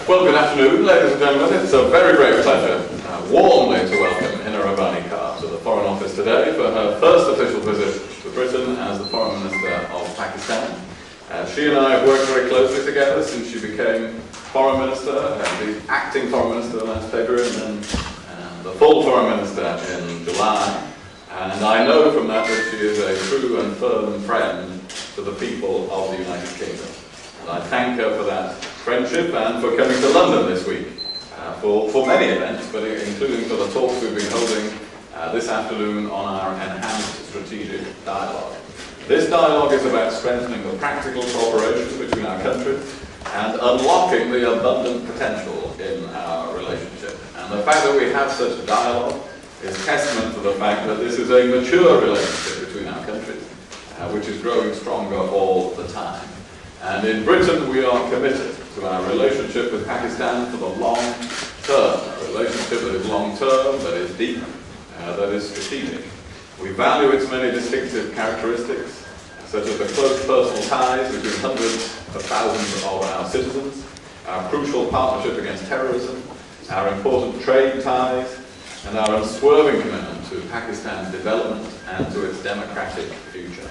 Well, good afternoon, ladies and gentlemen. It's a very great pleasure, warmly to welcome Hina Rabbani Khar to the Foreign Office today for her first official visit to Britain as the Foreign Minister of Pakistan. She and I have worked very closely together since she became Foreign Minister, the acting Foreign Minister last February, and then the full Foreign Minister in July. And I know from that that she is a true and firm friend to the people of the United Kingdom. And I thank her for that friendship and for coming to London this week for many events, but including for the talks we've been holding this afternoon on our enhanced strategic dialogue. This dialogue is about strengthening the practical cooperation between our countries and unlocking the abundant potential in our relationship. And the fact that we have such a dialogue is testament to the fact that this is a mature relationship between our countries, which is growing stronger all the time. And in Britain, we are committed to our relationship with Pakistan for the long term, a relationship that is long term, that is deep, that is strategic. We value its many distinctive characteristics, such as the close personal ties between hundreds of thousands of our citizens, our crucial partnership against terrorism, our important trade ties, and our unswerving commitment to Pakistan's development and to its democratic future.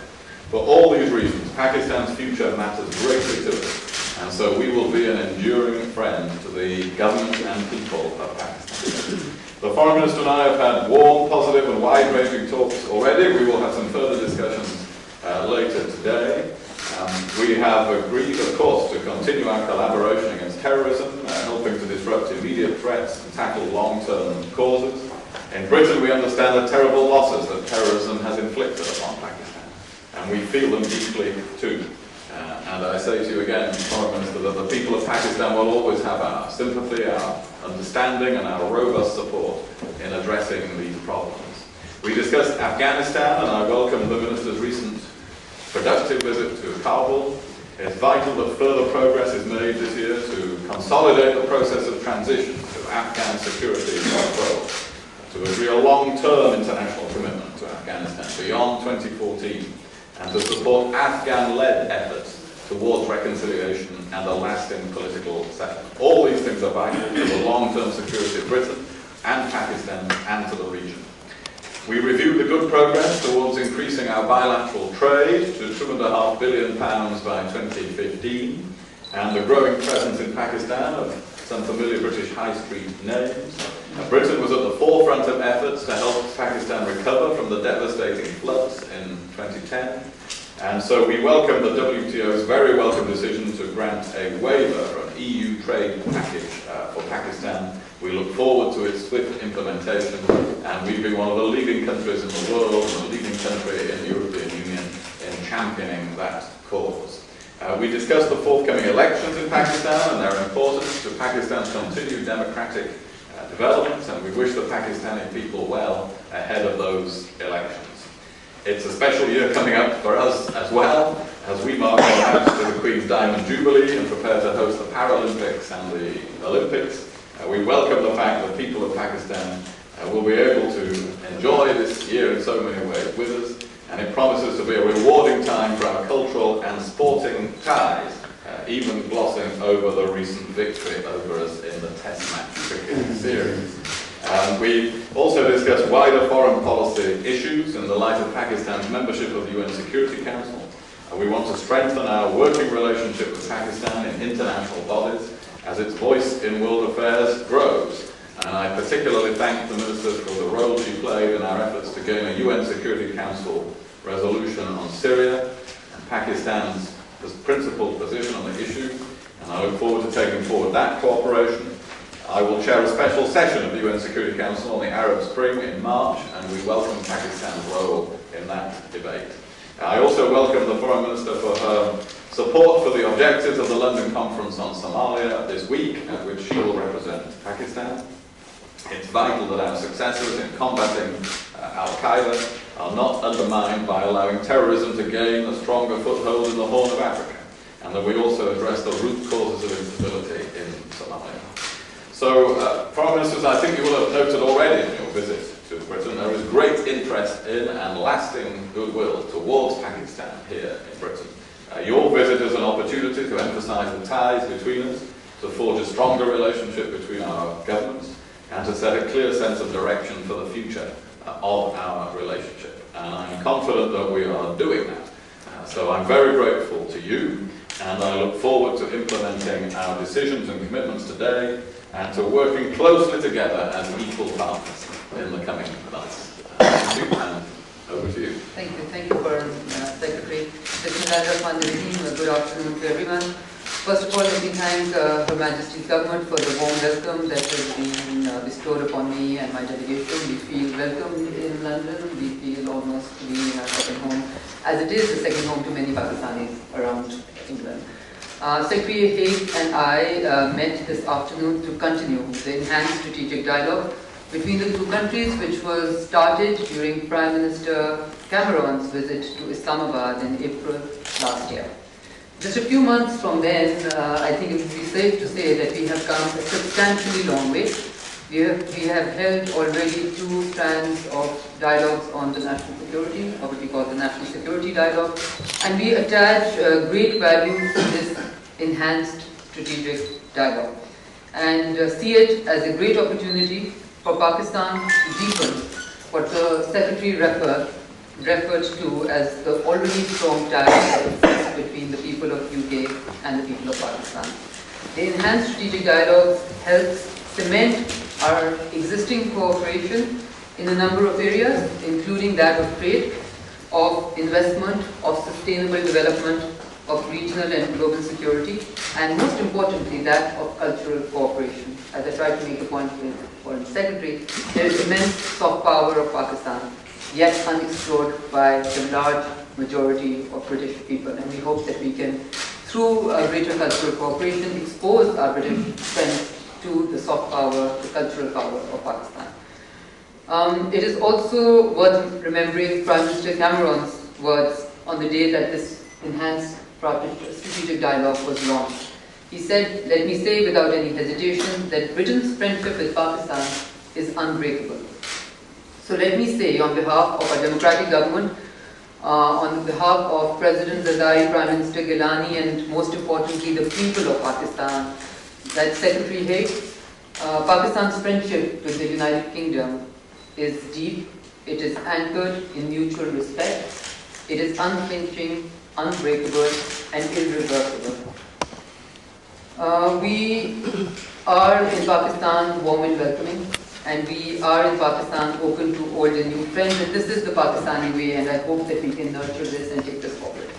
For all these reasons, Pakistan's future matters greatly to us, and so we will be an enduring friend to the government and people of Pakistan. The Foreign Minister and I have had warm, positive and wide-ranging talks already. We will have some further discussions later today. We have agreed, of course, to continue our collaboration against terrorism, helping to disrupt immediate threats and tackle long-term causes. In Britain, we understand the terrible losses that terrorism has inflicted upon Pakistan, and we feel them deeply too. And I say to you again, Foreign Minister, that the people of Pakistan will always have our sympathy, our understanding, and our robust support in addressing these problems. We discussed Afghanistan, and I welcome the Minister's recent productive visit to Kabul. It's vital that further progress is made this year to consolidate the process of transition to Afghan security control, to agree a long-term international commitment to Afghanistan beyond 2014, and to support Afghan-led efforts towards reconciliation and a lasting political settlement. All these things are vital to the long-term security of Britain and Pakistan and to the region. We reviewed the good progress towards increasing our bilateral trade to £2.5 billion by 2015, and the growing presence in Pakistan of some familiar British high street names. Britain was at the forefront of efforts to help Pakistan recover from the devastating floods in 2010. And so we welcome the WTO's very welcome decision to grant a waiver for an EU trade package for Pakistan. We look forward to its swift implementation, and we've been one of the leading countries in the world and the leading country in the European Union in championing that cause. We discussed the forthcoming elections in Pakistan and their importance to Pakistan's continued democratic development, and we wish the Pakistani people well ahead of those elections. It's a special year coming up for us as well, as we mark our march to the Queen's Diamond Jubilee and prepare to host the Paralympics and the Olympics. We welcome the fact that people of Pakistan will be able to enjoy this year in so many ways with us, and it promises to be a rewarding time for our cultural and sporting ties, even glossing over the recent victory over us in the Test match cricket series. We also discussed wider foreign policy issues in the light of Pakistan's membership of the UN Security Council. We want to strengthen our working relationship with Pakistan in international bodies as its voice in world affairs grows. And I particularly thank the Minister for the role she played in our efforts to gain a UN Security Council resolution on Syria and Pakistan's principled position on the issue. And I look forward to taking forward that cooperation. I will chair a special session of the UN Security Council on the Arab Spring in March, and we welcome Pakistan's role in that debate. I also welcome the Foreign Minister for her support for the objectives of the London Conference on Somalia this week, at which she will represent Pakistan. It's vital that our successes in combating Al-Qaeda are not undermined by allowing terrorism to gain a stronger foothold in the Horn of Africa, and that we also address the root causes of instability in Somalia. So, Foreign Ministers, I think you will have noted already in your visit to Britain, there is great interest in and lasting goodwill towards Pakistan here in Britain. Your visit is an opportunity to emphasise the ties between us, to forge a stronger relationship between our governments and to set a clear sense of direction for the future of our relationship. And I'm confident that we are doing that. So I'm very grateful to you, and I look forward to implementing our decisions and commitments today and to working closely together as equal partners in the coming months. Thank you, and over to you. Thank you, Secretary. Hina Rabbani Khar, good afternoon to everyone. First of all, let me thank Her Majesty's Government for the warm welcome that has been bestowed upon me and my delegation. We feel welcomed in London. We feel almost to be in our second home, as it is the second home to many Pakistanis around England. Secretary Hague and I met this afternoon to continue the enhanced strategic dialogue between the two countries, which was started during Prime Minister Cameron's visit to Islamabad in April last year. Just a few months from then, I think it would be safe to say that we have come a substantially long way. We have held already two strands of dialogues on the national security, or what we call the national security dialogue, and we attach great value to this enhanced strategic dialogue and see it as a great opportunity for Pakistan to deepen what the Secretary referred to as the already strong ties between the people of UK and the people of Pakistan. The enhanced strategic dialogue helps cement our existing cooperation in a number of areas, including that of trade, of investment, of sustainable development, of regional and global security, and most importantly, that of cultural cooperation. As I tried to make a point with Foreign Secretary, there is immense soft power of Pakistan, yet unexplored by the large majority of British people, and we hope that we can, through greater cultural cooperation, expose our British friends to the soft power, the cultural power of Pakistan. It is also worth remembering Prime Minister Cameron's words on the day that this enhanced strategic dialogue was launched. He said, "Let me say without any hesitation that Britain's friendship with Pakistan is unbreakable." So let me say on behalf of our democratic government, on behalf of President Zardari, Prime Minister Gilani, and most importantly the people of Pakistan, that Secretary Hague, Pakistan's friendship with the United Kingdom is deep, it is anchored in mutual respect, it is unflinching, unbreakable, and irreversible. We are in Pakistan warm and welcoming, and we are in Pakistan open to old and new friends, and this is the Pakistani way, and I hope that we can nurture this and take this forward.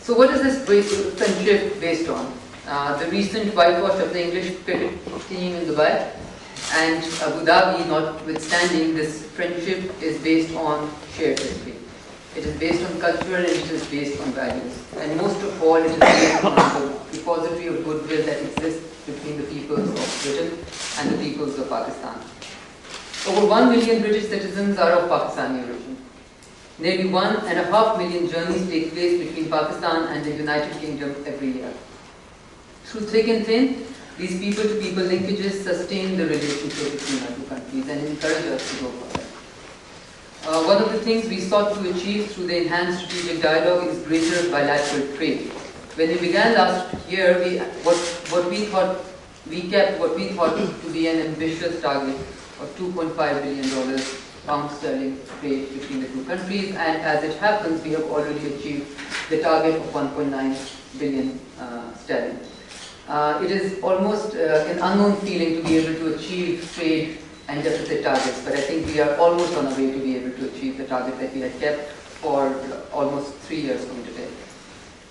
So what is this friendship based on? The recent whitewash of the English cricket team in Dubai and Abu Dhabi notwithstanding, this friendship is based on shared history. It is based on culture and it is based on values. And most of all, it is based on the repository of goodwill that exists between the peoples of Britain and the peoples of Pakistan. Over 1 million British citizens are of Pakistani origin. Nearly 1.5 million journeys take place between Pakistan and the United Kingdom every year. Through thick and thin, these people-to-people linkages sustain the relationship between our two countries and encourage us to go further. One of the things we sought to achieve through the enhanced strategic dialogue is greater bilateral trade. When we began last year, we kept what we thought to be an ambitious target of $2.5 billion pound sterling trade between the two countries, and as it happens, we have already achieved the target of 1.9 billion sterling. It is almost an unknown feeling to be able to achieve trade and deficit targets, but I think we are almost on our way to be able to achieve the target that we had kept for almost 3 years from today.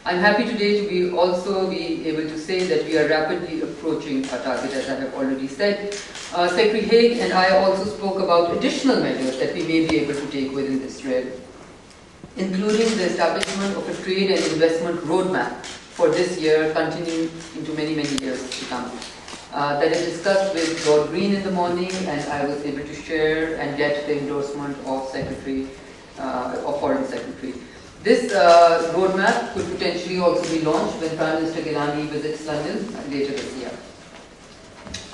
I'm happy today to be also be able to say that we are rapidly approaching our target, as I have already said. Secretary Hague and I also spoke about additional measures that we may be able to take within this realm, including the establishment of a trade and investment roadmap for this year, continuing into many, many years to come. That is discussed with Lord Green in the morning, and I was able to share and get the endorsement of Foreign Secretary. This roadmap could potentially also be launched when Prime Minister Gilani visits London later this year.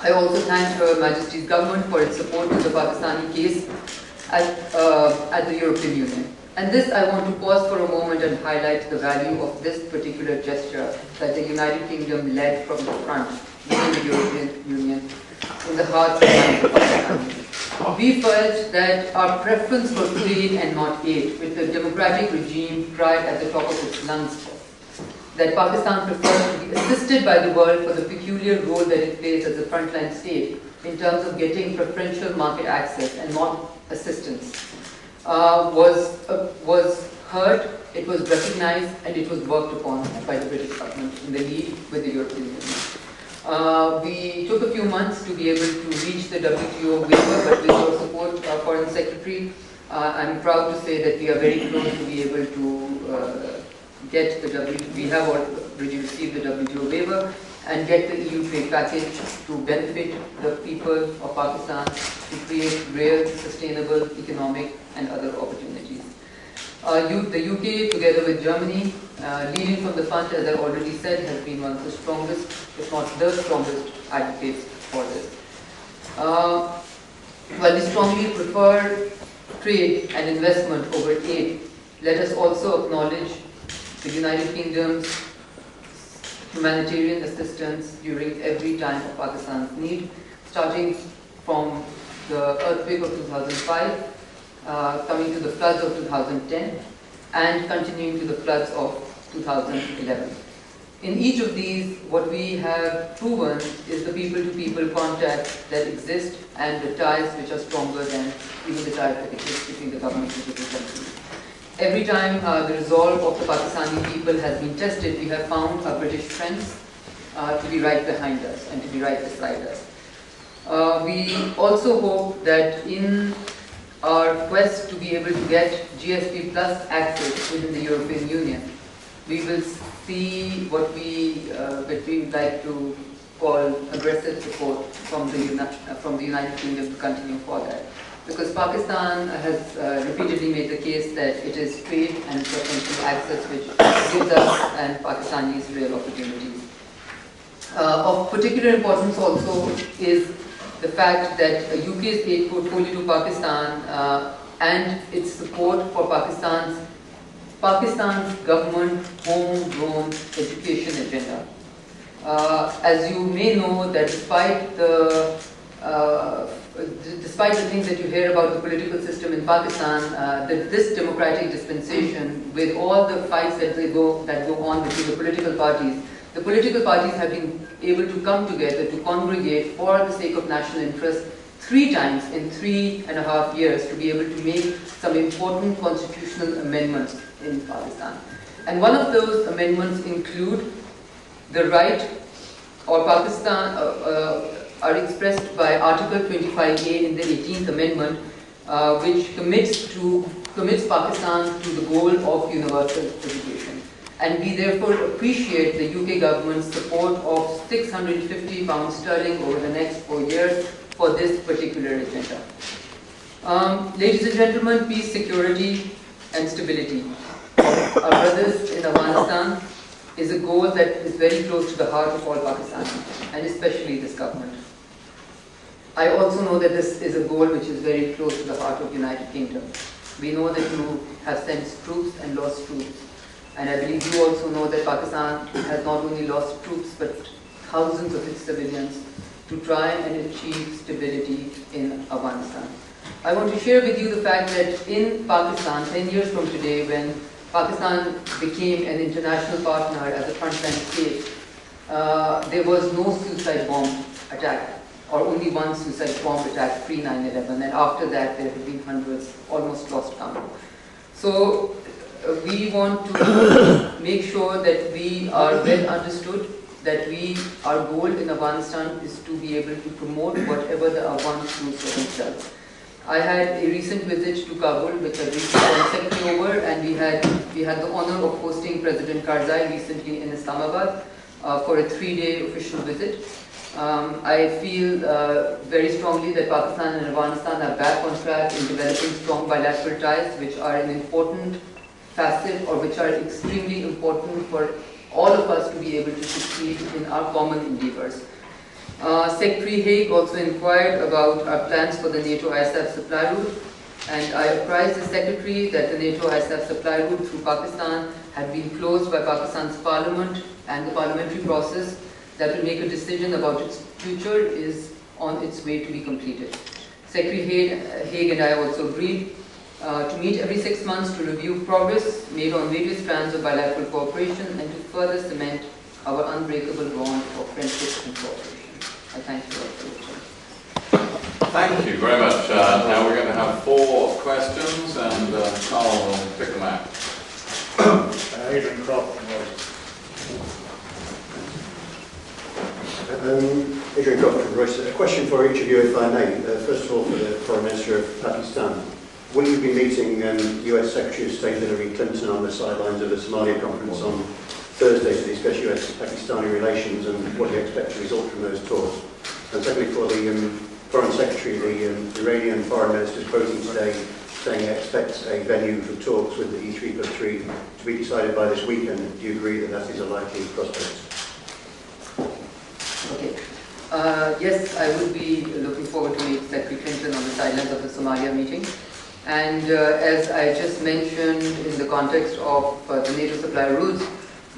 I also thank Her Majesty's Government for its support to the Pakistani case at the European Union. And this, I want to pause for a moment and highlight the value of this particular gesture that the United Kingdom led from the front the European Union in the hearts of Pakistan. We felt that our preference for trade and not aid, with the democratic regime cried at the top of its lungs, that Pakistan prefers to be assisted by the world for the peculiar role that it plays as a frontline state in terms of getting preferential market access and not assistance, was heard, it was recognized, and it was worked upon by the British government in the lead with the European Union. We took a few months to be able to reach the WTO waiver, but with your support, Foreign Secretary, I'm proud to say that we are very close to be able to get the we have already received the WTO waiver and get the EU trade package to benefit the people of Pakistan to create real, sustainable economic and other opportunities. The UK, together with Germany, leading from the front, as I already said, has been one of the strongest, if not the strongest, advocates for this. While we strongly prefer trade and investment over aid, let us also acknowledge the United Kingdom's humanitarian assistance during every time of Pakistan's need, starting from the earthquake of 2005, coming to the floods of 2010, and continuing to the floods of 2011. In each of these, what we have proven is the people-to-people contact that exists and the ties which are stronger than even the ties that exist between the governments of different countries. Every time the resolve of the Pakistani people has been tested, we have found our British friends to be right behind us and to be right beside us. We also hope that in our quest to be able to get GSP Plus access within the European Union, we will see what we would like to call aggressive support from the United Kingdom to continue for that. Because Pakistan has repeatedly made the case that it is trade and preferential access which gives us and Pakistanis real opportunities. Of particular importance also is the fact that the UK's aid portfolio to Pakistan and its support for Pakistan's government homegrown education agenda. As you may know, that despite the things that you hear about the political system in Pakistan, this democratic dispensation, with all the fights that go on between the political parties have been able to come together to congregate for the sake of national interest 3 times in 3.5 years to be able to make some important constitutional amendments in Pakistan. And one of those amendments include the right, or Pakistan are expressed by Article 25A in the 18th Amendment, which commits Pakistan to the goal of universal education. And we therefore appreciate the UK government's support of £650 sterling over the next 4 years for this particular agenda. Ladies and gentlemen, peace, security and stability of our brothers in Afghanistan is a goal that is very close to the heart of all Pakistanis, and especially this government. I also know that this is a goal which is very close to the heart of the United Kingdom. We know that you have sent troops and lost troops. And I believe you also know that Pakistan has not only lost troops, but thousands of its civilians to try and achieve stability in Afghanistan. I want to share with you the fact that in Pakistan, 10 years from today, when Pakistan became an international partner as a frontline state, there was no suicide bomb attack, or only one suicide bomb attack pre-9/11, and after that there have been hundreds, almost lost count. So we want to make sure that we are well understood, that our goal in Afghanistan is to be able to promote whatever the Afghan troops does. I had a recent visit to Kabul, which I briefly sent over, and we had the honor of hosting President Karzai recently in Islamabad for a 3-day official visit. I feel very strongly that Pakistan and Afghanistan are back on track in developing strong bilateral ties, which are an important facet, or which are extremely important for all of us to be able to succeed in our common endeavors. Secretary Hague also inquired about our plans for the NATO-ISAF supply route, and I apprised the Secretary that the NATO-ISAF supply route through Pakistan had been closed by Pakistan's parliament and the parliamentary process that will make a decision about its future is on its way to be completed. Secretary Hague and I also agreed to meet every 6 months to review progress made on various strands of bilateral cooperation and to further cement our unbreakable bond of friendship and cooperation. I thank you all for your time. Thank you very much. Now we're going to have 4 questions, and Carl will pick them out. Adrian Croft. Adrian Croft from Reuters. A question for each of you, if I may. First of all, for the Foreign Minister of Pakistan. Will you be meeting US Secretary of State Hillary Clinton on the sidelines of the Somalia conference on Thursday to discuss US-Pakistani relations, and what do you expect to result from those talks? And secondly, for the Foreign Secretary, the Iranian Foreign Minister is quoting today saying he expects a venue for talks with the E3+3 to be decided by this weekend. Do you agree that that is a likely prospect? Okay. Yes, I would be looking forward to meet Secretary Clinton on the sidelines of the Somalia meeting. And as I just mentioned in the context of the NATO supply rules,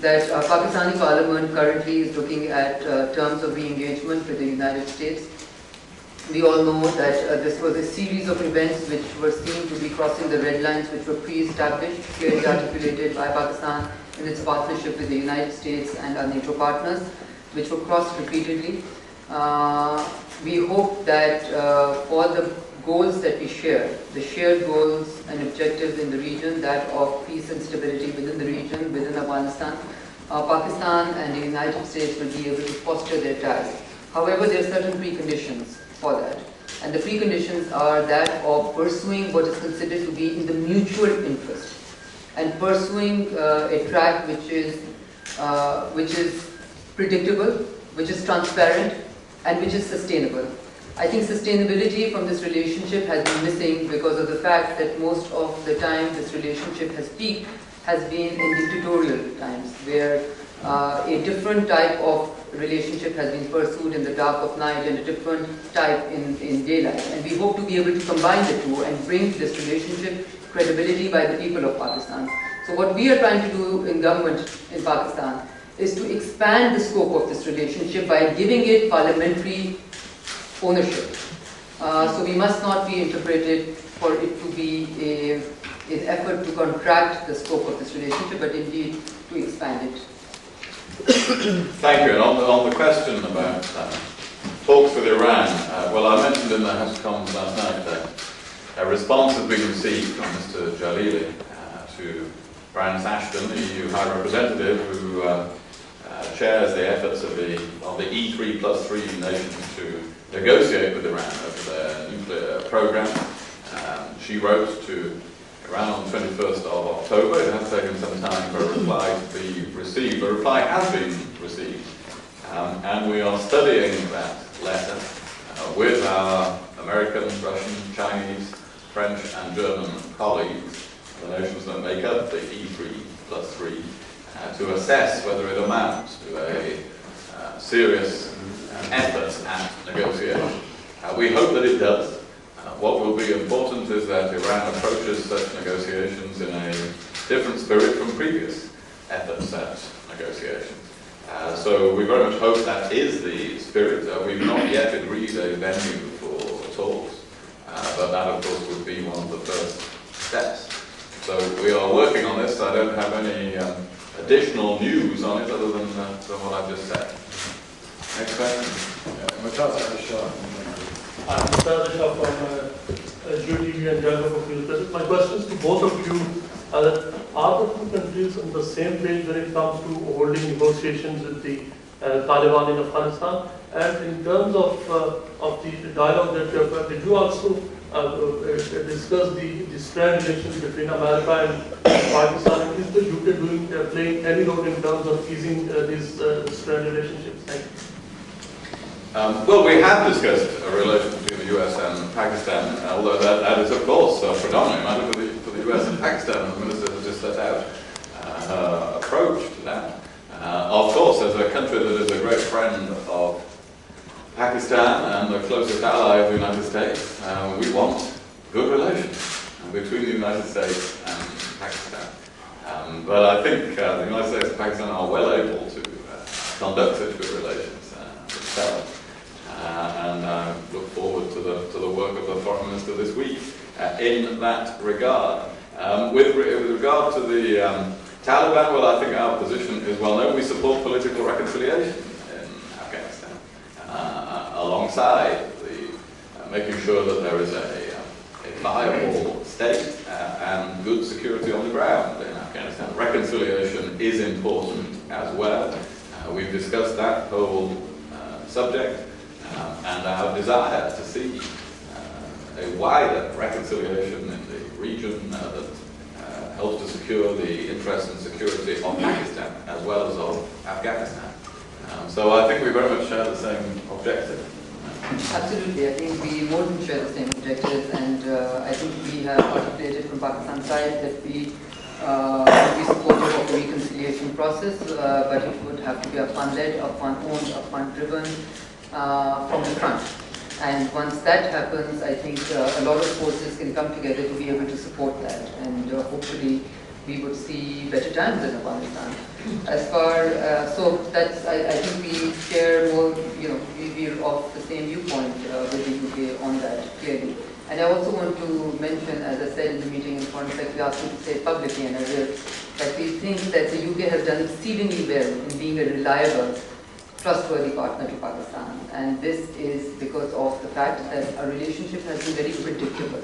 that Pakistani Parliament currently is looking at terms of re-engagement with the United States. We all know that this was a series of events which were seen to be crossing the red lines, which were pre-established, clearly articulated by Pakistan in its partnership with the United States and our NATO partners, which were crossed repeatedly. We hope that for the goals that we share, the shared goals and objectives in the region, that of peace and stability within the region, within Afghanistan, Pakistan and the United States will be able to foster their ties. However, there are certain preconditions for that. And the preconditions are that of pursuing what is considered to be in the mutual interest and pursuing a track which is predictable, which is transparent, and which is sustainable. I think sustainability from this relationship has been missing because of the fact that most of the time this relationship has peaked has been in dictatorial times, where a different type of relationship has been pursued in the dark of night and a different type in daylight. And we hope to be able to combine the two and bring to this relationship credibility by the people of Pakistan. So what we are trying to do in government in Pakistan is to expand the scope of this relationship by giving it parliamentary ownership. So we must not be interpreted for it to be an effort to contract the scope of this relationship, but indeed to expand it. Thank you. And on the question about talks with Iran, well, I mentioned in the House of Commons last night that a response has been received from Mr. Jalili to Baroness Ashton, the EU High Representative, who chairs the efforts of the E3+3 nations to negotiate with Iran over their nuclear program. She wrote to Iran on the 21st of October. It has taken some time for a reply to be received. The reply has been received, and we are studying that letter with our American, Russian, Chinese, French and German colleagues, the nations that make up the E3+3, to assess whether it amounts to a serious effort at negotiation. We hope that it does. What will be important is that Iran approaches such negotiations in a different spirit from previous efforts at negotiations. So we very much hope that is the spirit. We've not yet agreed a venue for talks, but that of course would be one of the first steps. So we are working on this. I don't have any additional news on it other than what I've just said. Next question. I'm Mr. Shah from GTV and Jagger for Field President. My questions to both of you are that are the two countries on the same page when it comes to holding negotiations with the Taliban in Afghanistan? And in terms of the dialogue that you have had, did you also discuss the strained relations between America and Pakistan? Is the UK playing any role in terms of easing these strained relationships? Thank you. Well, we have discussed a relation between the US and Pakistan, although that is, of course, predominantly a matter for the US and Pakistan. The Minister has just set out her approach to that. Of course, as a country that is a great friend of Pakistan and the closest ally of the United States, we want good relations between the United States and Pakistan. But I think the United States and Pakistan are well able to conduct such good relations themselves. this week in that regard. With regard to the Taliban, well, I think our position is well known. We support political reconciliation in Afghanistan, alongside the making sure that there is a viable state and good security on the ground in Afghanistan. Reconciliation is important as well. We've discussed that whole subject and our desire to see a wider reconciliation in the region that helps to secure the interests and security of Pakistan as well as of Afghanistan. So I think we very much share the same objective. Absolutely, I think we more than share the same objectives, and I think we have articulated from Pakistan's side that we would be supportive of the reconciliation process, but it would have to be a fund-led, a fund-owned, a fund-driven from the front. And once that happens, I think a lot of forces can come together to be able to support that, and hopefully we would see better times in Afghanistan. As far, so that's, I think we share more, we're of the same viewpoint with the UK on that, clearly. And I also want to mention, as I said in the meeting in Foreign Secretary asked me to say it publicly, and I will, that we think that the UK has done exceedingly well in being a reliable, trustworthy partner to Pakistan. And this is because of the fact that our relationship has been very predictable.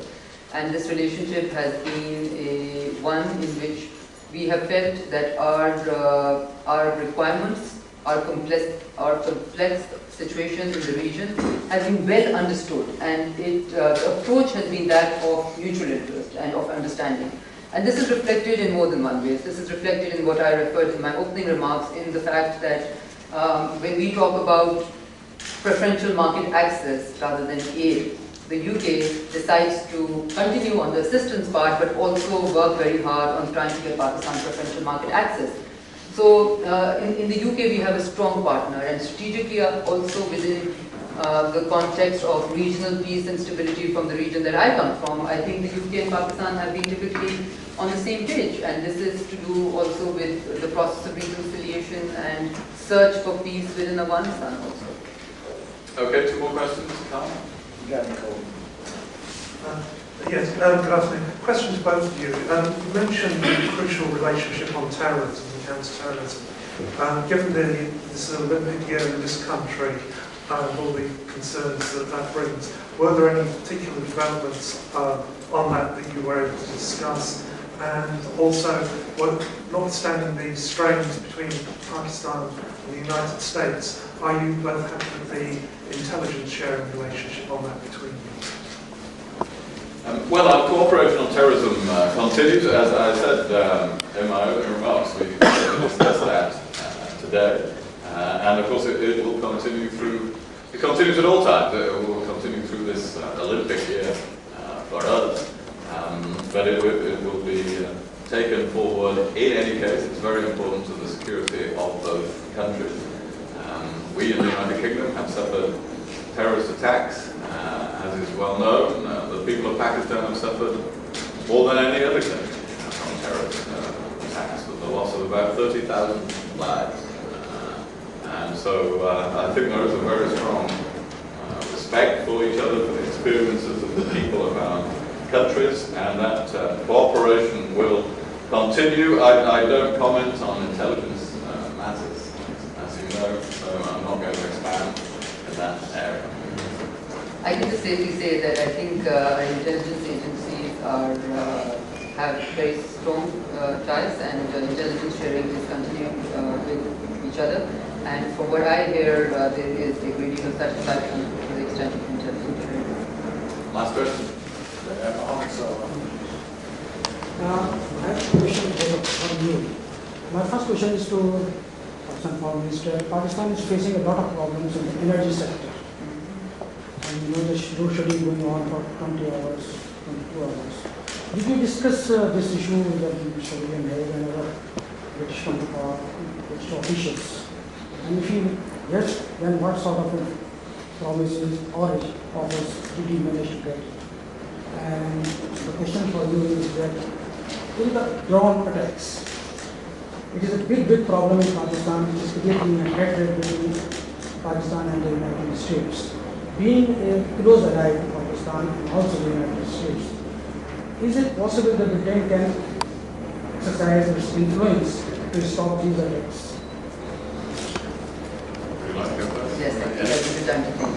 And this relationship has been one in which we have felt that our requirements, our complex situations in the region has been well understood, and the approach has been that of mutual interest and of understanding. And this is reflected in more than one way. This is reflected in what I referred in my opening remarks, in the fact that when we talk about preferential market access rather than aid, the UK decides to continue on the assistance part, but also work very hard on trying to get Pakistan preferential market access. So in the UK we have a strong partner, and strategically also within the context of regional peace and stability from the region that I come from, I think the UK and Pakistan have been typically on the same page, and this is to do also with the process of reconciliation and search for peace within Afghanistan also. Okay, two more questions, Carl? Yes, good afternoon. Question to both of you. You mentioned the crucial relationship on terrorism and counter-terrorism. Given this Olympic year in this country and all the concerns that brings, were there any particular developments on that you were able to discuss? And also, notwithstanding the strains between Pakistan and the United States, are you both happy with the intelligence sharing relationship on that between you? Well, our cooperation on terrorism continues. As I said in my opening remarks, we discussed that today. And of course, it will continue through, it continues at all times. It will continue through this Olympic year for us. But it will be taken forward in any case. It's very important to the security of both countries. We in the United Kingdom have suffered terrorist attacks, as is well known. The people of Pakistan have suffered more than any other country from terrorist attacks, with the loss of about 30,000 lives. And so I think there is a very strong respect for each other, for the experiences of the people of our countries, and that cooperation will continue. I don't comment on intelligence matters, as you know, so I'm not going to expand in that area. I can just safely say that I think our intelligence agencies have very strong ties, and intelligence sharing is continuing with each other. And from what I hear, there is a great deal of satisfaction to the extent of intelligence sharing. Last question. I have a question for you. My first question is to Pakistan Foreign Minister. Pakistan is facing a lot of problems in the energy sector. And you know the load shedding going on for 20 hours, 22 hours. Did you discuss this issue with the Saudi Hague and other British officials? And if you yes, then what sort of promises or offers did you manage to get? And the question for you is that in the drone attacks, it is a big problem in Pakistan, which is creating a hatred between Pakistan and the United States. Being a close ally to Pakistan, Pakistan and also the United States. Is it possible that Britain can exercise its influence to stop these attacks? Would you like to go first? Yes, I think that's a good time to think.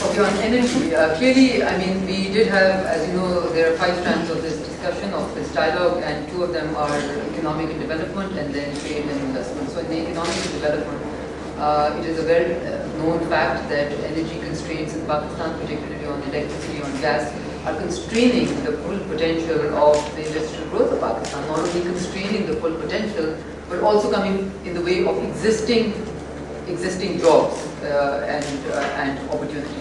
Okay, on energy, clearly, I mean, we did have, as you know, there are 5 strands of this discussion, of this dialogue, and 2 of them are economic and development, and then trade and investment. So in the economic and development, it is a well-known fact that energy constraints in Pakistan, particularly on electricity, on gas, are constraining the full potential of the industrial growth of Pakistan, not only constraining the full potential, but also coming in the way of existing jobs and opportunity.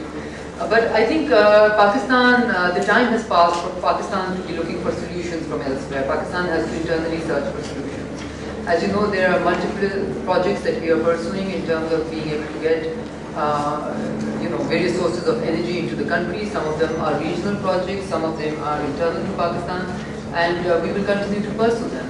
But I think Pakistan, the time has passed for Pakistan to be looking for solutions from elsewhere. Pakistan has to internally search for solutions. As you know, there are multiple projects that we are pursuing in terms of being able to get various sources of energy into the country. Some of them are regional projects, some of them are internal to Pakistan, and we will continue to pursue them.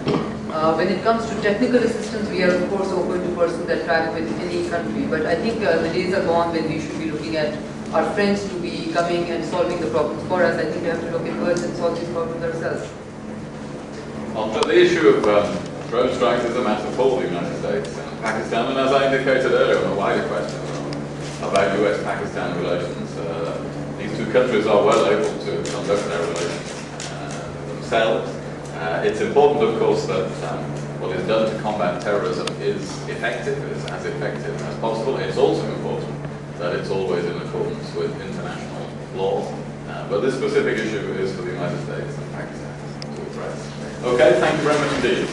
When it comes to technical assistance, we are of course open to pursue that track with any country, but I think the days are gone when we should be looking at our friends to be coming and solving the problems for us. I think we have to look inwards and solve these problems ourselves. On the issue of drone strikes is a matter for the United States and Pakistan, and as I indicated earlier on a wider question about US-Pakistan relations, these 2 countries are well able to conduct their relations themselves. It's important, of course, that what is done to combat terrorism is effective, is as effective as possible. It's also important that it's always in accordance with international law. But this specific issue is for the United States and Pakistan to address. Okay, thank you very much indeed.